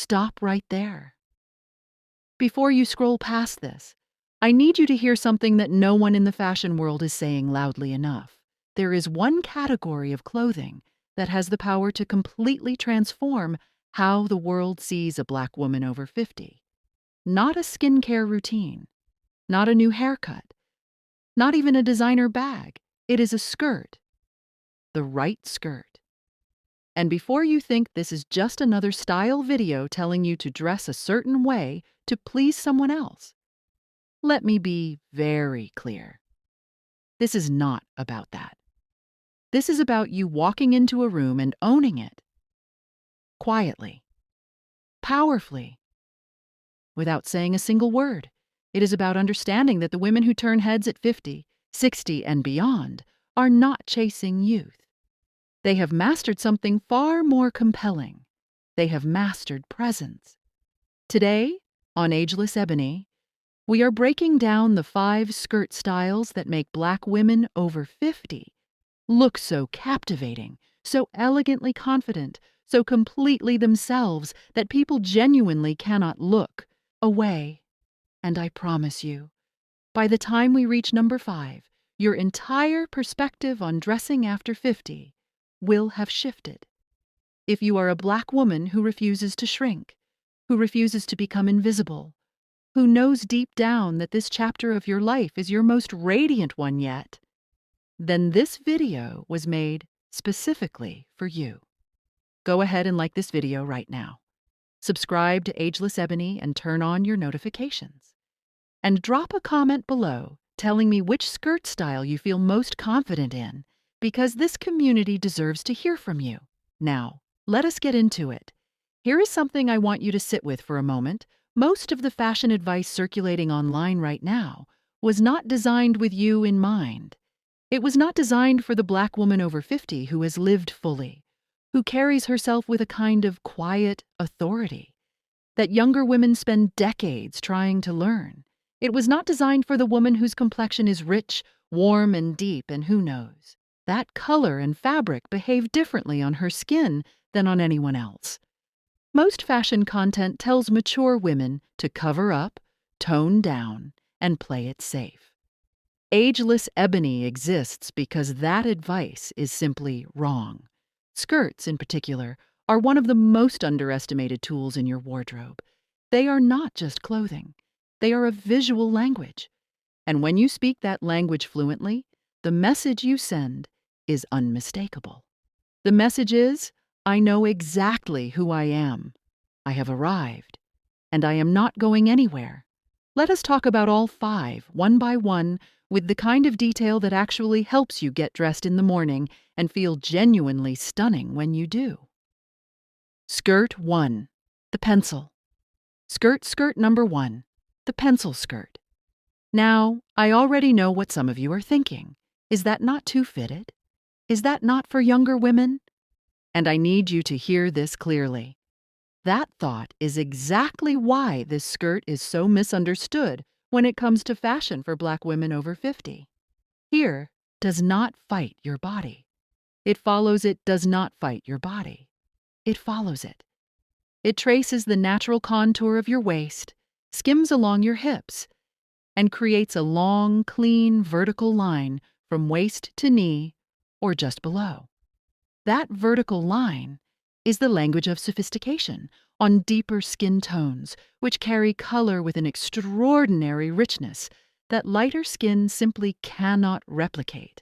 Stop right there. Before you scroll past this, I need you to hear something that no one in the fashion world is saying loudly enough. There is one category of clothing that has the power to completely transform how the world sees a Black woman over 50. Not a skincare routine, not a new haircut, not even a designer bag. It is a skirt. The right skirt. And before you think this is just another style video telling you to dress a certain way to please someone else, let me be very clear. This is not about that. This is about you walking into a room and owning it. Quietly. Powerfully. Without saying a single word. It is about understanding that the women who turn heads at 50, 60, and beyond are not chasing youth. They have mastered something far more compelling. They have mastered presence. Today, on Ageless Ebony, we are breaking down the 5 skirt styles that make Black women over 50 look so captivating, so elegantly confident, so completely themselves that people genuinely cannot look away. And I promise you, by the time we reach number 5, your entire perspective on dressing after 50 will have shifted. If you are a Black woman who refuses to shrink, who refuses to become invisible, who knows deep down that this chapter of your life is your most radiant one yet, then this video was made specifically for you. Go ahead and like this video right now. Subscribe to Ageless Ebony and turn on your notifications. And drop a comment below telling me which skirt style you feel most confident in, because this community deserves to hear from you. Now, let us get into it. Here is something I want you to sit with for a moment. Most of the fashion advice circulating online right now was not designed with you in mind. It was not designed for the Black woman over 50 who has lived fully, who carries herself with a kind of quiet authority that younger women spend decades trying to learn. It was not designed for the woman whose complexion is rich, warm, and deep, and who knows, that color and fabric behave differently on her skin than on anyone else. Most fashion content tells mature women to cover up, tone down, and play it safe. Ageless Ebony exists because that advice is simply wrong. Skirts, in particular, are one of the most underestimated tools in your wardrobe. They are not just clothing. They are a visual language. And when you speak that language fluently, the message you send is unmistakable. The message is, I know exactly who I am. I have arrived, and I am not going anywhere. Let us talk about all 5, one by one, with the kind of detail that actually helps you get dressed in the morning and feel genuinely stunning when you do. Skirt 1, the pencil. Skirt number 1, the pencil skirt. Now, I already know what some of you are thinking. Is that not too fitted? Is that not for younger women? And I need you to hear this clearly. That thought is exactly why this skirt is so misunderstood when it comes to fashion for Black women over 50. Here does not fight your body. It follows it does not fight your body. It follows it. It traces the natural contour of your waist, skims along your hips, and creates a long, clean, vertical line from waist to knee or just below. That vertical line is the language of sophistication on deeper skin tones, which carry color with an extraordinary richness that lighter skin simply cannot replicate.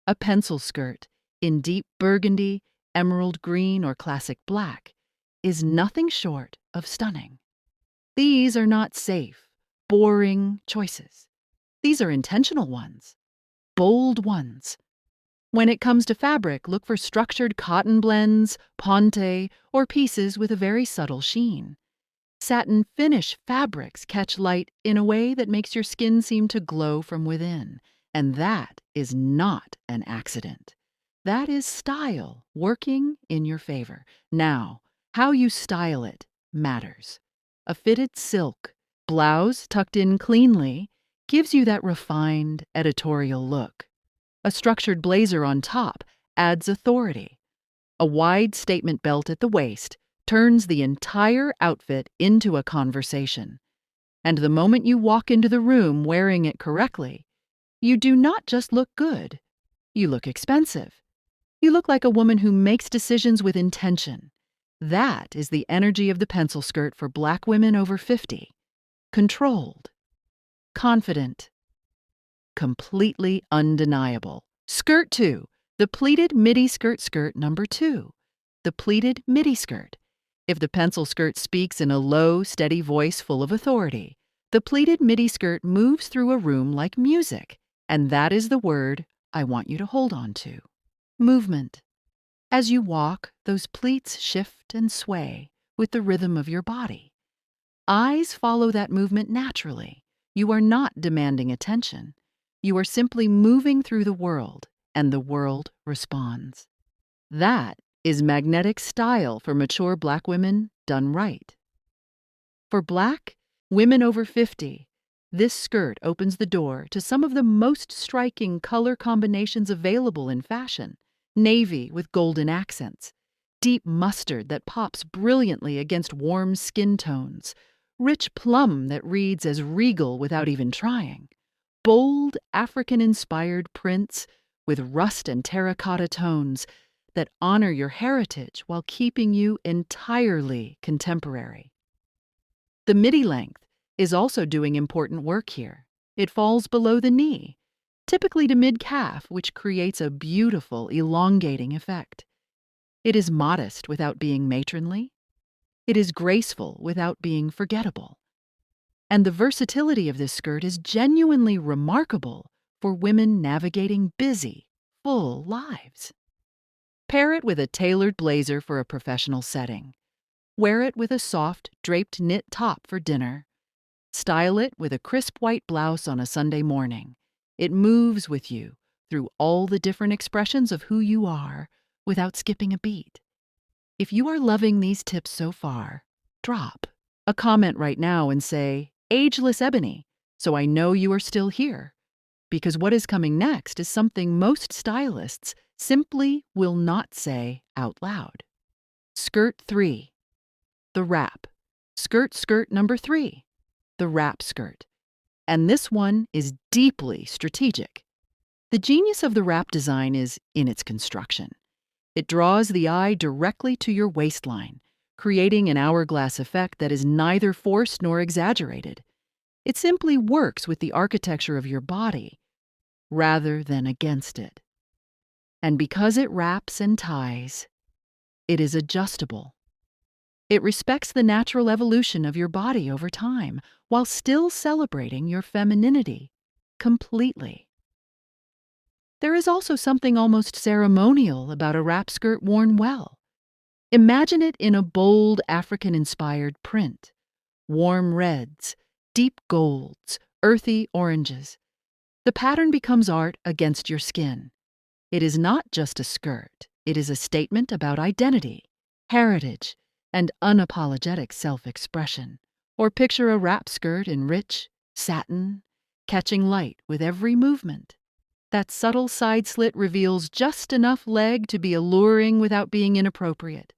A pencil skirt in deep burgundy, emerald green, or classic black is nothing short of stunning. These are not safe, boring choices. These are intentional ones, bold ones. When it comes to fabric, look for structured cotton blends, ponte, or pieces with a very subtle sheen. Satin finish fabrics catch light in a way that makes your skin seem to glow from within, and that is not an accident. That is style working in your favor. Now, how you style it matters. A fitted silk blouse tucked in cleanly gives you that refined editorial look. A structured blazer on top adds authority. A wide statement belt at the waist turns the entire outfit into a conversation. And the moment you walk into the room wearing it correctly, you do not just look good, you look expensive. You look like a woman who makes decisions with intention. That is the energy of the pencil skirt for Black women over 50. Controlled, confident, completely undeniable. Skirt 2, the pleated midi skirt number 2. The pleated midi skirt. If the pencil skirt speaks in a low, steady voice full of authority, the pleated midi skirt moves through a room like music, and that is the word I want you to hold on to. Movement. As you walk, those pleats shift and sway with the rhythm of your body. Eyes follow that movement naturally. You are not demanding attention. You are simply moving through the world, and the world responds. That is magnetic style for mature Black women done right. For Black women over 50, this skirt opens the door to some of the most striking color combinations available in fashion. Navy with golden accents, deep mustard that pops brilliantly against warm skin tones, rich plum that reads as regal without even trying, bold African-inspired prints with rust and terracotta tones that honor your heritage while keeping you entirely contemporary. The midi length is also doing important work here. It falls below the knee, typically to mid-calf, which creates a beautiful, elongating effect. It is modest without being matronly. It is graceful without being forgettable. And the versatility of this skirt is genuinely remarkable for women navigating busy, full lives. Pair it with a tailored blazer for a professional setting. Wear it with a soft, draped knit top for dinner. Style it with a crisp white blouse on a Sunday morning. It moves with you through all the different expressions of who you are without skipping a beat. If you are loving these tips so far, drop a comment right now and say, Ageless Ebony, so I know you are still here. Because what is coming next is something most stylists simply will not say out loud. Skirt 3, the wrap. Skirt number 3, the wrap skirt. And this one is deeply strategic. The genius of the wrap design is in its construction. It draws the eye directly to your waistline, creating an hourglass effect that is neither forced nor exaggerated. It simply works with the architecture of your body rather than against it. And because it wraps and ties, it is adjustable. It respects the natural evolution of your body over time while still celebrating your femininity completely. There is also something almost ceremonial about a wrap skirt worn well. Imagine it in a bold African-inspired print. Warm reds, deep golds, earthy oranges. The pattern becomes art against your skin. It is not just a skirt. It is a statement about identity, heritage, and unapologetic self-expression. Or picture a wrap skirt in rich satin, catching light with every movement. That subtle side slit reveals just enough leg to be alluring without being inappropriate.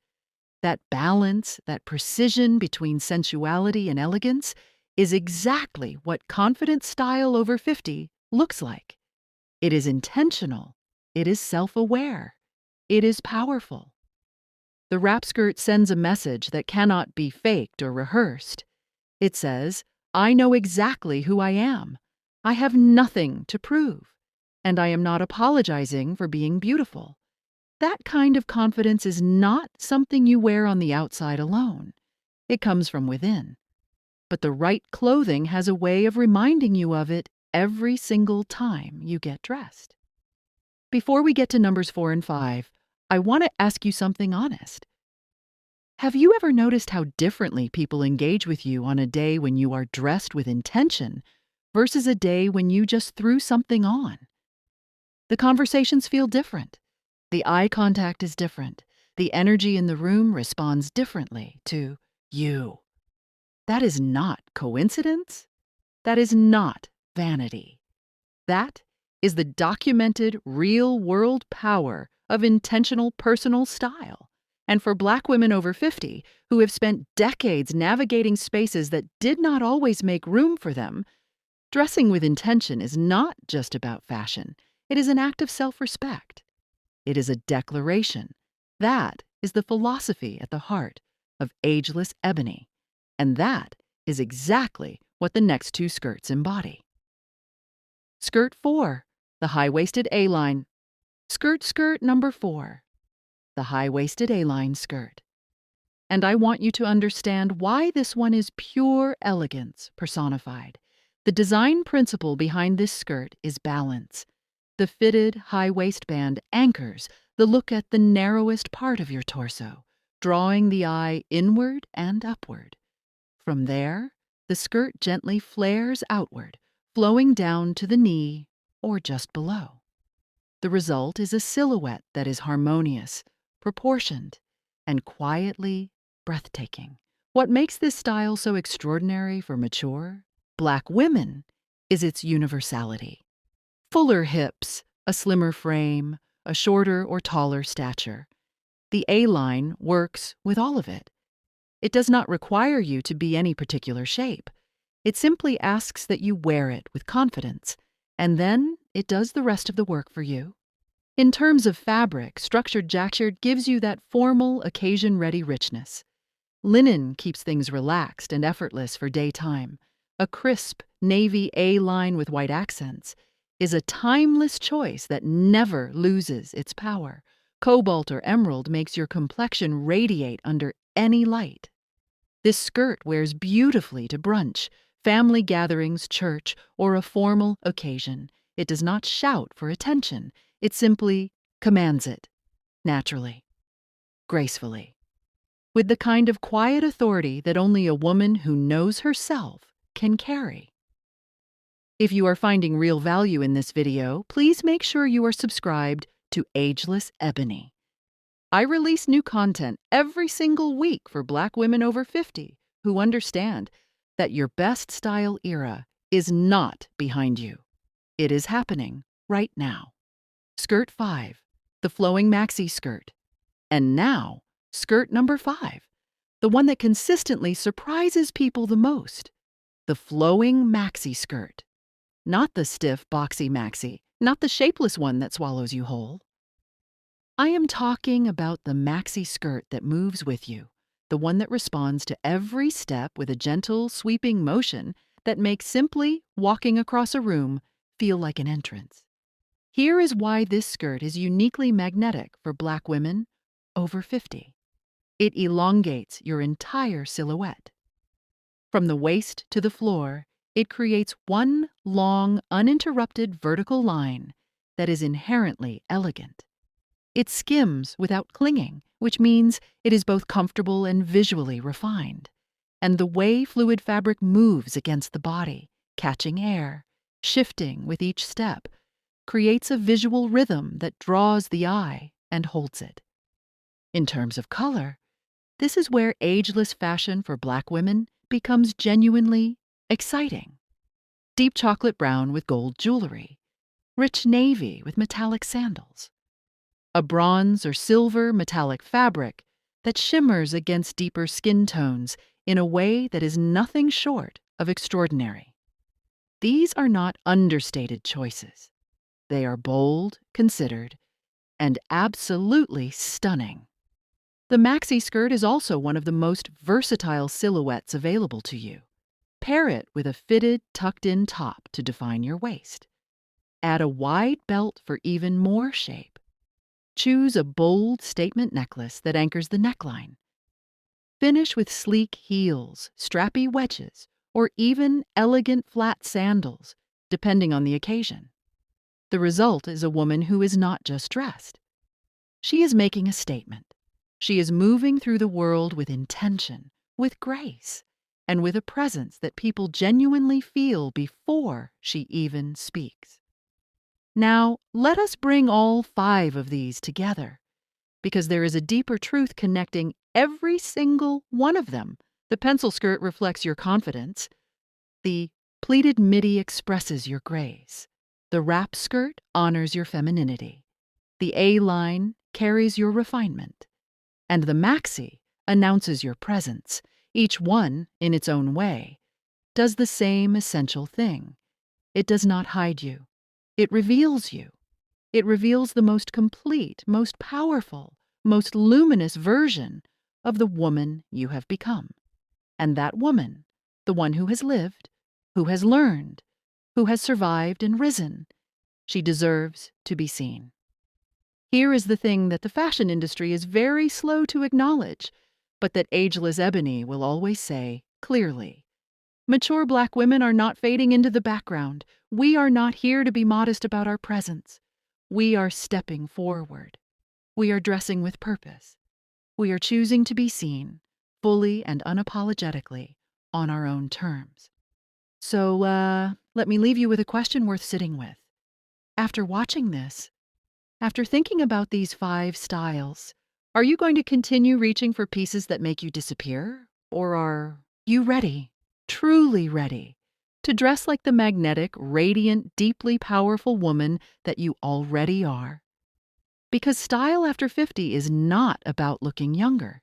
That balance, that precision between sensuality and elegance is exactly what confident style over 50 looks like. It is intentional. It is self-aware. It is powerful. The wrap skirt sends a message that cannot be faked or rehearsed. It says, I know exactly who I am. I have nothing to prove, and I am not apologizing for being beautiful. That kind of confidence is not something you wear on the outside alone. It comes from within. But the right clothing has a way of reminding you of it every single time you get dressed. Before we get to numbers 4 and 5, I want to ask you something honest. Have you ever noticed how differently people engage with you on a day when you are dressed with intention versus a day when you just threw something on? The conversations feel different. The eye contact is different. The energy in the room responds differently to you. That is not coincidence. That is not vanity. That is the documented real-world power of intentional personal style. And for Black women over 50 who have spent decades navigating spaces that did not always make room for them, dressing with intention is not just about fashion. It is an act of self-respect. It is a declaration. That is the philosophy at the heart of Ageless Ebony. And that is exactly what the next two skirts embody. Skirt 4, the high-waisted A-line. Skirt number 4, the high-waisted A-line skirt. And I want you to understand why this one is pure elegance personified. The design principle behind this skirt is balance. The fitted high waistband anchors the look at the narrowest part of your torso, drawing the eye inward and upward. From there, the skirt gently flares outward, flowing down to the knee or just below. The result is a silhouette that is harmonious, proportioned, and quietly breathtaking. What makes this style so extraordinary for mature Black women is its universality. Fuller hips, a slimmer frame, a shorter or taller stature. The A-line works with all of it. It does not require you to be any particular shape. It simply asks that you wear it with confidence, and then it does the rest of the work for you. In terms of fabric, structured jacquard gives you that formal, occasion-ready richness. Linen keeps things relaxed and effortless for daytime. A crisp navy A-line with white accents is a timeless choice that never loses its power. Cobalt or emerald makes your complexion radiate under any light. This skirt wears beautifully to brunch, family gatherings, church, or a formal occasion. It does not shout for attention. It simply commands it, naturally, gracefully, with the kind of quiet authority that only a woman who knows herself can carry. If you are finding real value in this video, please make sure you are subscribed to Ageless Ebony. I release new content every single week for Black women over 50 who understand that your best style era is not behind you. It is happening right now. Skirt 5, the flowing maxi skirt. And now, skirt number 5, the one that consistently surprises people the most. The flowing maxi skirt. Not the stiff, boxy maxi, not the shapeless one that swallows you whole. I am talking about the maxi skirt that moves with you, the one that responds to every step with a gentle, sweeping motion that makes simply walking across a room feel like an entrance. Here is why this skirt is uniquely magnetic for Black women over 50. It elongates your entire silhouette. From the waist to the floor, it creates one long, uninterrupted vertical line that is inherently elegant. It skims without clinging, which means it is both comfortable and visually refined. And the way fluid fabric moves against the body, catching air, shifting with each step, creates a visual rhythm that draws the eye and holds it. In terms of color, this is where ageless fashion for Black women becomes genuinely exciting. Deep chocolate brown with gold jewelry, rich navy with metallic sandals, a bronze or silver metallic fabric that shimmers against deeper skin tones in a way that is nothing short of extraordinary. These are not understated choices. They are bold, considered, and absolutely stunning. The maxi skirt is also one of the most versatile silhouettes available to you. Pair it with a fitted, tucked-in top to define your waist. Add a wide belt for even more shape. Choose a bold statement necklace that anchors the neckline. Finish with sleek heels, strappy wedges, or even elegant flat sandals, depending on the occasion. The result is a woman who is not just dressed. She is making a statement. She is moving through the world with intention, with grace, and with a presence that people genuinely feel before she even speaks. Now, let us bring all 5 of these together, because there is a deeper truth connecting every single one of them. The pencil skirt reflects your confidence. The pleated midi expresses your grace. The wrap skirt honors your femininity. The A-line carries your refinement. And the maxi announces your presence. Each one, in its own way, does the same essential thing. It does not hide you. It reveals you. It reveals the most complete, most powerful, most luminous version of the woman you have become. And that woman, the one who has lived, who has learned, who has survived and risen, she deserves to be seen. Here is the thing that the fashion industry is very slow to acknowledge, but that Ageless Ebony will always say clearly. Mature Black women are not fading into the background. We are not here to be modest about our presence. We are stepping forward. We are dressing with purpose. We are choosing to be seen, fully and unapologetically, on our own terms. So, let me leave you with a question worth sitting with. After watching this, after thinking about these 5 styles, are you going to continue reaching for pieces that make you disappear? Or are you ready, truly ready, to dress like the magnetic, radiant, deeply powerful woman that you already are? Because style after 50 is not about looking younger.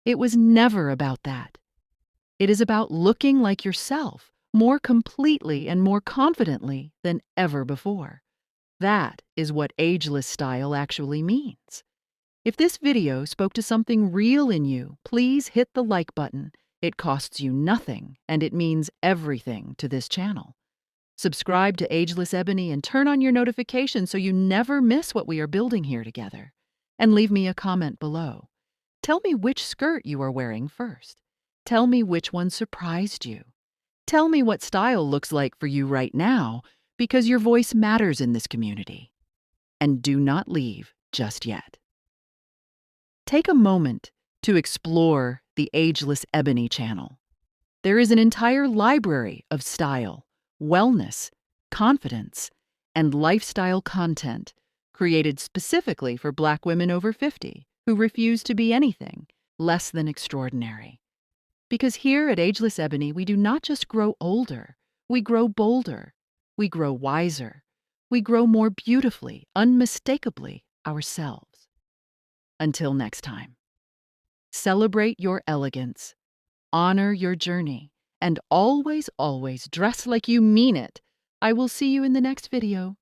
It was never about that. It is about looking like yourself, more completely and more confidently than ever before. That is what ageless style actually means. If this video spoke to something real in you, please hit the like button. It costs you nothing, and it means everything to this channel. Subscribe to Ageless Ebony and turn on your notifications so you never miss what we are building here together. And leave me a comment below. Tell me which skirt you are wearing first. Tell me which one surprised you. Tell me what style looks like for you right now, because your voice matters in this community. And do not leave just yet. Take a moment to explore the Ageless Ebony channel. There is an entire library of style, wellness, confidence, and lifestyle content created specifically for Black women over 50 who refuse to be anything less than extraordinary. Because here at Ageless Ebony, we do not just grow older, we grow bolder, we grow wiser, we grow more beautifully, unmistakably ourselves. Until next time, celebrate your elegance, honor your journey, and always, always dress like you mean it. I will see you in the next video.